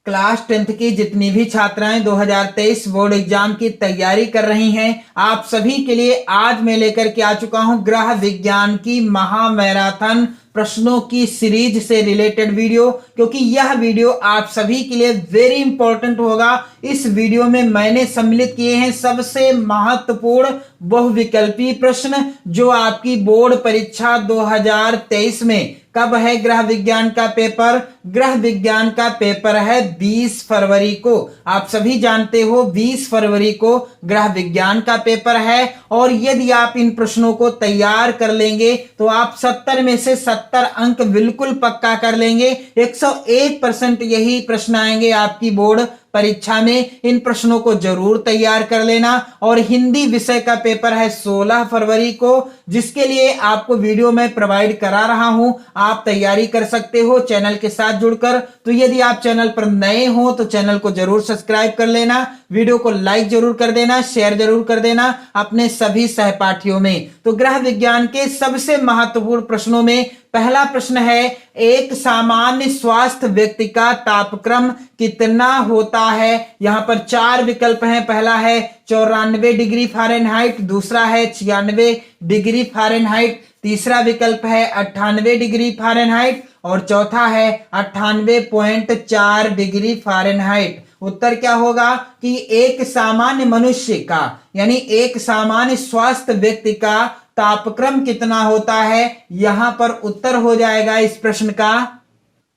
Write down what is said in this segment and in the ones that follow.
Class 10th की जितनी भी छात्राएं 2023 बोर्ड एग्जाम की तैयारी कर रही हैं, आप सभी के लिए आज मैं लेकर के आ चुका हूं ग्रह विज्ञान की महामैराथन प्रश्नों की सीरीज से रिलेटेड वीडियो, क्योंकि यह वीडियो आप सभी के लिए वेरी इंपॉर्टेंट होगा। इस वीडियो में मैंने सम्मिलित किए हैं सबसे महत्वपूर्ण बहुविकल्पी प्रश्न जो आपकी बोर्ड परीक्षा 2023 में कब है ग्रह विज्ञान का पेपर। ग्रह विज्ञान का पेपर है 20 फरवरी को। आप सभी जानते हो 20 फरवरी को ग्रह विज्ञान का पेपर है और यदि आप इन प्रश्नों को तैयार कर लेंगे तो आप 70 में से 70 अंक बिल्कुल पक्का कर लेंगे। 101% यही प्रश्न आएंगे आपकी बोर्ड परीक्षा में। इन प्रश्नों को जरूर तैयार कर लेना। और हिंदी विषय का पेपर है 16 फरवरी को, जिसके लिए आपको वीडियो में प्रोवाइड करा रहा हूं। आप तैयारी कर सकते हो चैनल के साथ जुड़कर। तो यदि आप चैनल पर नए हो तो चैनल को जरूर सब्सक्राइब कर लेना, वीडियो को लाइक जरूर कर देना, शेयर जरूर कर देना अपने सभी सहपाठियों में। तो ग्रह विज्ञान के सबसे महत्वपूर्ण प्रश्नों में पहला प्रश्न है, एक सामान्य स्वास्थ्य व्यक्ति का तापक्रम कितना होता है। यहां पर 4 विकल्प हैं। पहला है 94 डिग्री फ़ारेनहाइट, दूसरा है 96 डिग्री फ़ारेनहाइट, तीसरा विकल्प है 98 डिग्री फ़ारेनहाइट और चौथा है 98.4 डिग्री फ़ारेनहाइट। उत्तर क्या होगा कि एक सामान्य मनुष्य का यानी एक सामान्य स्वास्थ्य व्यक्ति का तापक्रम कितना होता है। यहां पर उत्तर हो जाएगा इस प्रश्न का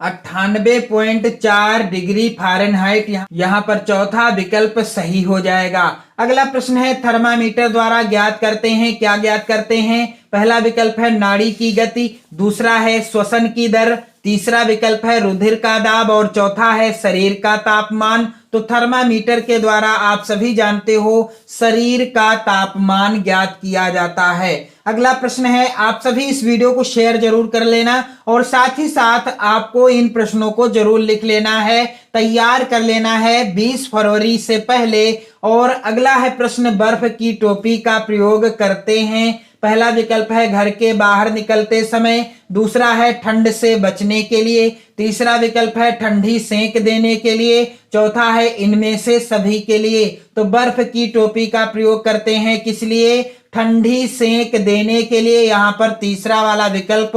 98.4 डिग्री फ़ारेनहाइट। यहां पर चौथा विकल्प सही हो जाएगा। अगला प्रश्न है, थर्मामीटर द्वारा ज्ञात करते हैं। क्या ज्ञात करते हैं? पहला विकल्प है नाड़ी की गति, दूसरा है श्वसन की दर, तीसरा विकल्प है रुधिर का दाब और चौथा है शरीर का तापमान। तो थर्मामीटर के द्वारा आप सभी जानते हो शरीर का तापमान ज्ञात किया जाता है। अगला प्रश्न है, आप सभी इस वीडियो को शेयर जरूर कर लेना और साथ ही साथ आपको इन प्रश्नों को जरूर लिख लेना है, तैयार कर लेना है 20 फरवरी से पहले। और अगला है प्रश्न, बर्फ की टोपी का प्रयोग करते हैं। पहला विकल्प है घर के बाहर निकलते समय, दूसरा है ठंड से बचने के लिए, तीसरा विकल्प है ठंडी सेंक देने के लिए, चौथा है इनमें से सभी के लिए। तो बर्फ की टोपी का प्रयोग करते हैं किस लिए? ठंडी सेंक देने के लिए। यहां पर तीसरा वाला विकल्प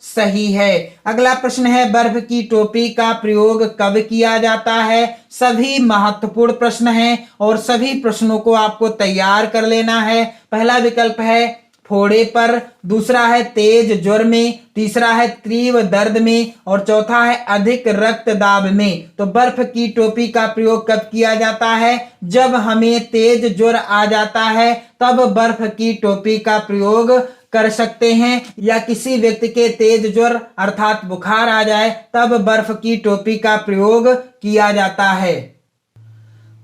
सही है। अगला प्रश्न है, बर्फ की टोपी का प्रयोग कब किया जाता है। सभी महत्वपूर्ण प्रश्न हैं और सभी प्रश्नों को आपको तैयार कर लेना है। पहला विकल्प है फोड़े पर, दूसरा है तेज ज्वर में, तीसरा है तीव्र दर्द में और चौथा है अधिक रक्तदाब में। तो बर्फ की टोपी का प्रयोग कब किया जाता है? जब हमें तेज ज्वर आ जाता है तब बर्फ की टोपी का प्रयोग कर सकते हैं, या किसी व्यक्ति के तेज ज्वर अर्थात बुखार आ जाए तब बर्फ की टोपी का प्रयोग किया जाता है।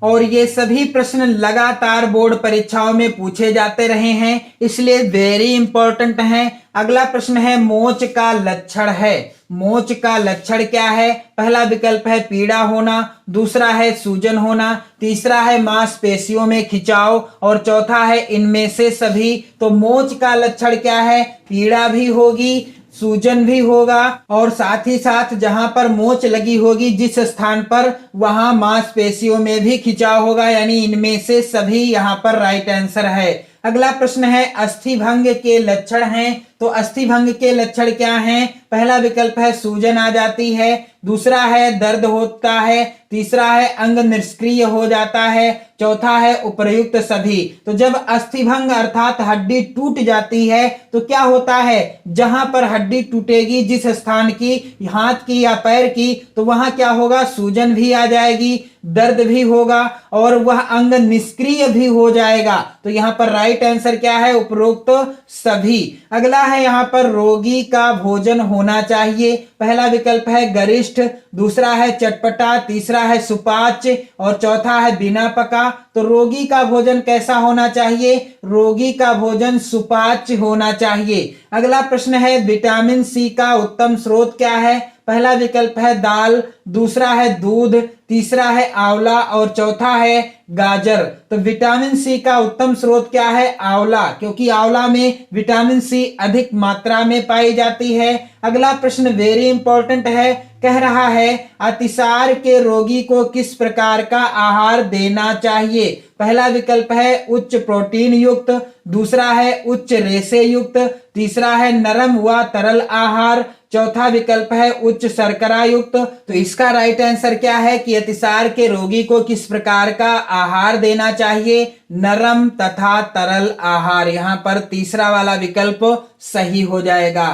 और ये सभी प्रश्न लगातार बोर्ड परीक्षाओं में पूछे जाते रहे हैं, इसलिए वेरी इंपॉर्टेंट हैं। अगला प्रश्न है, मोच का लक्षण है। मोच का लक्षण क्या है? पहला विकल्प है पीड़ा होना, दूसरा है सूजन होना, तीसरा है मांसपेशियों में खिंचाव और चौथा है इनमें से सभी। तो मोच का लक्षण क्या है? पीड़ा भी होगी, सूजन भी होगा और साथ ही साथ जहां पर मोच लगी होगी जिस स्थान पर वहां मांसपेशियों में भी खिंचाव होगा, यानी इनमें से सभी यहां पर राइट आंसर है। अगला प्रश्न है, अस्थिभंग के लक्षण हैं। तो अस्थिभंग के लक्षण क्या हैं? पहला विकल्प है सूजन आ जाती है, दूसरा है दर्द होता है, तीसरा है अंग निष्क्रिय हो जाता है, चौथा है उपर्युक्त सभी। तो जब अस्थिभंग अर्थात हड्डी टूट जाती है तो क्या होता है? जहां पर हड्डी टूटेगी जिस स्थान की, हाथ की या पैर की, तो वहां क्या होगा? सूजन भी आ जाएगी, दर्द भी होगा और वह अंग निष्क्रिय भी हो जाएगा। तो यहां पर राइट आंसर क्या है? उपरोक्त सभी। अगला है यहां पर रोगी का भोजन होना चाहिए। पहला विकल्प है गरिष्ठ, दूसरा है चटपटा, तीसरा है सुपाच्य और चौथा है बिना पका। तो रोगी का भोजन कैसा होना चाहिए? रोगी का भोजन सुपाच्य होना चाहिए। अगला प्रश्न है, विटामिन सी का उत्तम स्रोत क्या है? पहला विकल्प है दाल, दूसरा है दूध, तीसरा है आंवला और चौथा है गाजर। तो विटामिन सी का उत्तम स्रोत क्या है? आंवला, क्योंकि आंवला में विटामिन सी अधिक मात्रा में पाई जाती है। अगला प्रश्न वेरी इंपॉर्टेंट है, कह रहा है अतिसार के रोगी को किस प्रकार का आहार देना चाहिए? पहला विकल्प है उच्च प्रोटीन युक्त, दूसरा है उच्च रेशे युक्त, तीसरा है नरम व तरल आहार, चौथा विकल्प है उच्च शर्करा युक्त। तो इसका राइट आंसर क्या है कि अतिसार के रोगी को किस प्रकार का आहार देना चाहिए? नरम तथा तरल आहार। यहां पर तीसरा वाला विकल्प सही हो जाएगा।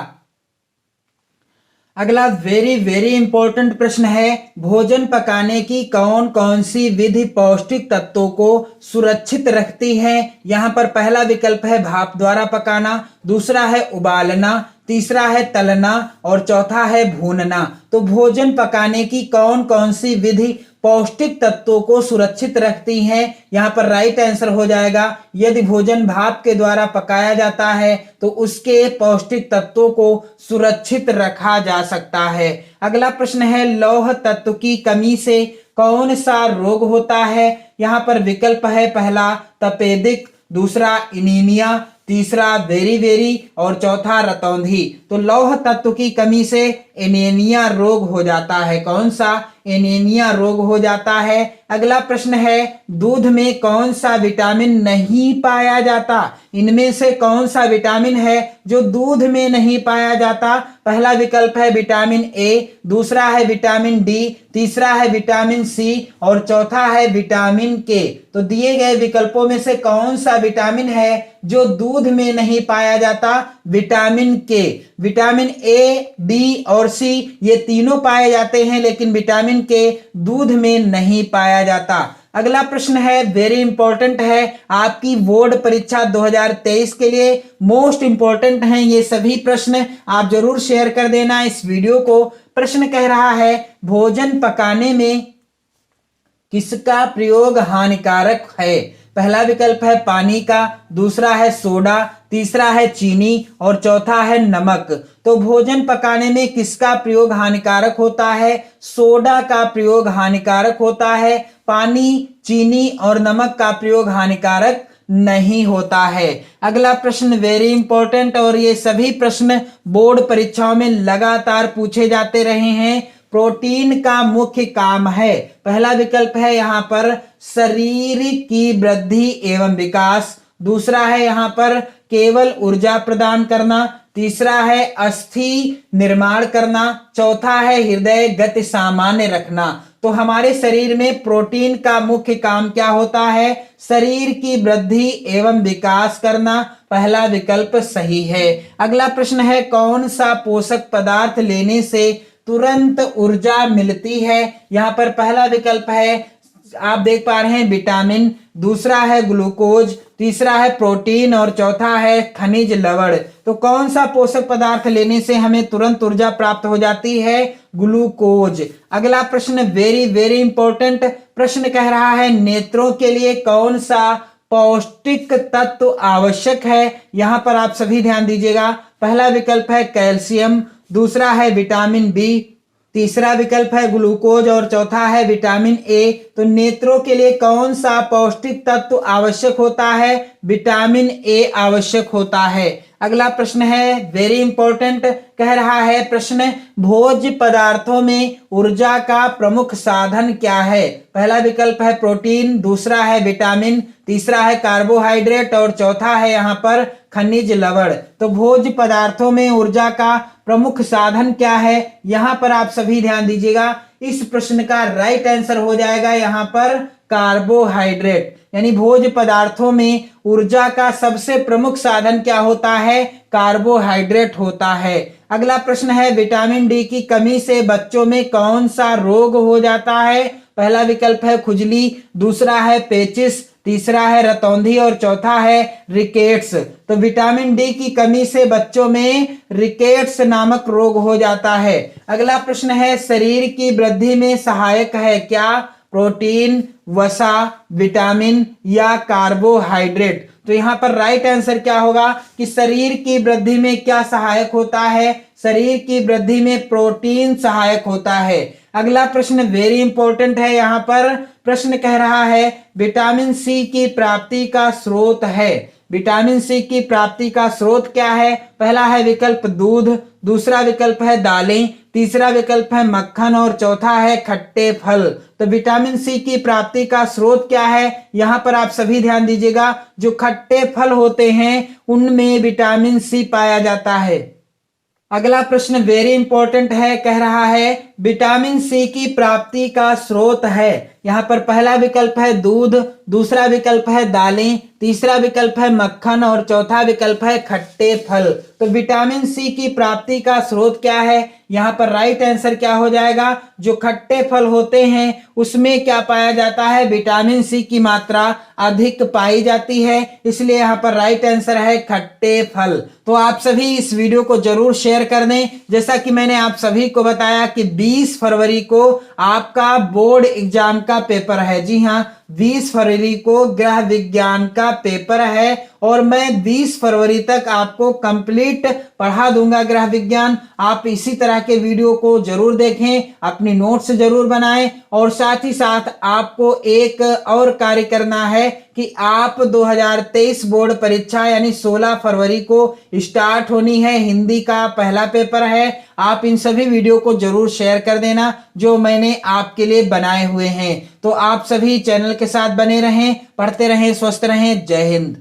अगला वेरी वेरी इंपॉर्टेंट प्रश्न है, भोजन पकाने की कौन कौन सी विधि पौष्टिक तत्वों को सुरक्षित रखती है? यहां पर पहला विकल्प है भाप द्वारा पकाना, दूसरा है उबालना, तीसरा है तलना और चौथा है भूनना। तो भोजन पकाने की कौन कौन सी विधि पौष्टिक तत्वों को सुरक्षित रखती हैं? यहाँ पर राइट आंसर हो जाएगा, यदि भोजन भाप के द्वारा पकाया जाता है तो उसके पौष्टिक तत्वों को सुरक्षित रखा जा सकता है। अगला प्रश्न है लौह तत्व की कमी से कौन सा रोग होता है? यहाँ पर विकल्प है पहला तपेदिक, दूसरा एनीमिया, तीसरा वेरी वेरी और चौथा रतौंधी। तो लौह तत्व की कमी से एनीमिया रोग हो जाता है। कौन सा? एनीमिया रोग हो जाता है। अगला प्रश्न है दूध में कौन सा विटामिन नहीं पाया जाता? इनमें से कौन सा विटामिन है जो दूध में नहीं पाया जाता? पहला विकल्प है विटामिन ए, दूसरा है विटामिन डी, तीसरा है विटामिन सी और चौथा है विटामिन के। तो दिए गए विकल्पों में से कौन सा विटामिन है जो दूध में नहीं पाया जाता? विटामिन के। विटामिन ए, डी और सी ये तीनों पाए जाते हैं, लेकिन विटामिन के दूध में नहीं पाया जाता। अगला प्रश्न है वेरी इंपॉर्टेंट है, आपकी बोर्ड परीक्षा 2023 के लिए मोस्ट इंपॉर्टेंट हैं ये सभी प्रश्न, आप जरूर शेयर कर देना इस वीडियो को। प्रश्न कह रहा है भोजन पकाने में किसका प्रयोग हानिकारक है? पहला विकल्प है पानी का, दूसरा है सोडा, तीसरा है चीनी और चौथा है नमक। तो भोजन पकाने में किसका प्रयोग हानिकारक होता है? सोडा का प्रयोग हानिकारक होता है। पानी, चीनी और नमक का प्रयोग हानिकारक नहीं होता है। अगला प्रश्न वेरी इंपॉर्टेंट और ये सभी प्रश्न बोर्ड परीक्षाओं में लगातार पूछे जाते रहे हैं। प्रोटीन का मुख्य काम है? पहला विकल्प है यहाँ पर शरीर की वृद्धि एवं विकास, दूसरा है यहाँ पर केवल ऊर्जा प्रदान करना, तीसरा है अस्थि निर्माण करना, चौथा है हृदय गति सामान्य रखना। तो हमारे शरीर में प्रोटीन का मुख्य काम क्या होता है? शरीर की वृद्धि एवं विकास करना। पहला विकल्प सही है। अगला प्रश्न है कौन सा पोषक पदार्थ लेने से तुरंत ऊर्जा मिलती है? यहाँ पर पहला विकल्प है आप देख पा रहे हैं विटामिन, दूसरा है ग्लूकोज, तीसरा है प्रोटीन और चौथा है खनिज लवण। तो कौन सा पोषक पदार्थ लेने से हमें तुरंत ऊर्जा प्राप्त हो जाती है? ग्लूकोज। अगला प्रश्न वेरी वेरी इंपॉर्टेंट प्रश्न कह रहा है नेत्रों के लिए कौन सा पौष्टिक तत्व आवश्यक है? यहाँ पर आप सभी ध्यान दीजिएगा। पहला विकल्प है कैल्शियम, दूसरा है विटामिन बी, तीसरा विकल्प है ग्लूकोज और चौथा है विटामिन ए। तो नेत्रों के लिए कौन सा पौष्टिक तत्व आवश्यक होता है? विटामिन ए आवश्यक होता है। अगला प्रश्न है वेरी इंपॉर्टेंट कह रहा है प्रश्न भोज्य पदार्थों में ऊर्जा का प्रमुख साधन क्या है? पहला विकल्प है प्रोटीन, दूसरा है विटामिन, तीसरा है कार्बोहाइड्रेट और चौथा है यहाँ पर खनिज लवण। तो भोज्य पदार्थों में ऊर्जा का प्रमुख साधन क्या है? यहाँ पर आप सभी ध्यान दीजिएगा। इस प्रश्न का राइट आंसर हो जाएगा यहाँ पर कार्बोहाइड्रेट। यानी भोज्य पदार्थों में ऊर्जा का सबसे प्रमुख साधन क्या होता है? कार्बोहाइड्रेट होता है। अगला प्रश्न है विटामिन डी की कमी से बच्चों में कौन सा रोग हो जाता है? पहला विकल्प है खुजली, दूसरा है पेचिस, तीसरा है रतौंधी और चौथा है रिकेट्स। तो विटामिन डी की कमी से बच्चों में रिकेट्स नामक रोग हो जाता है। अगला प्रश्न है शरीर की वृद्धि में सहायक है क्या? प्रोटीन, वसा, विटामिन या कार्बोहाइड्रेट। तो यहाँ पर राइट आंसर क्या होगा कि शरीर की वृद्धि में क्या सहायक होता है? शरीर की वृद्धि में प्रोटीन सहायक होता है। अगला प्रश्न वेरी इंपॉर्टेंट है। यहाँ पर प्रश्न कह रहा है विटामिन सी की प्राप्ति का स्रोत है। विटामिन सी की प्राप्ति का स्रोत क्या है? पहला है विकल्प दूध, दूसरा विकल्प है दालें, तीसरा विकल्प है मक्खन और चौथा है खट्टे फल। तो विटामिन सी की प्राप्ति का स्रोत क्या है? यहाँ पर आप सभी ध्यान दीजिएगा, जो खट्टे फल होते हैं उनमें विटामिन सी पाया जाता है। अगला प्रश्न वेरी इंपॉर्टेंट है, कह रहा है विटामिन सी की प्राप्ति का स्रोत है। यहाँ पर पहला विकल्प है दूध, दूसरा विकल्प है दालें, तीसरा विकल्प है मक्खन और चौथा विकल्प है खट्टे फल। तो विटामिन सी की प्राप्ति का स्रोत क्या है? यहाँ पर राइट आंसर क्या हो जाएगा? जो खट्टे फल होते हैं उसमें क्या पाया जाता है? विटामिन सी की मात्रा अधिक पाई जाती है, इसलिए यहाँ पर राइट आंसर है खट्टे फल। तो आप सभी इस वीडियो को जरूर शेयर कर दें। जैसा कि मैंने आप सभी को बताया कि 20 फरवरी को आपका बोर्ड एग्जाम का पेपर है। जी हाँ, 20 फरवरी को गृह विज्ञान का पेपर है और मैं 20 फरवरी तक आपको कंप्लीट पढ़ा दूंगा गृह विज्ञान। आप इसी तरह के वीडियो को जरूर देखें, अपनी नोट्स जरूर बनाएं और साथ ही साथ आपको एक और कार्य करना है कि आप 2023 बोर्ड परीक्षा यानी 16 फरवरी को स्टार्ट होनी है, हिंदी का पहला पेपर है। आप इन सभी वीडियो को जरूर शेयर कर देना जो मैंने आपके लिए बनाए हुए हैं। तो आप सभी चैनल के साथ बने रहें, पढ़ते रहें, स्वस्थ रहें। जय हिंद।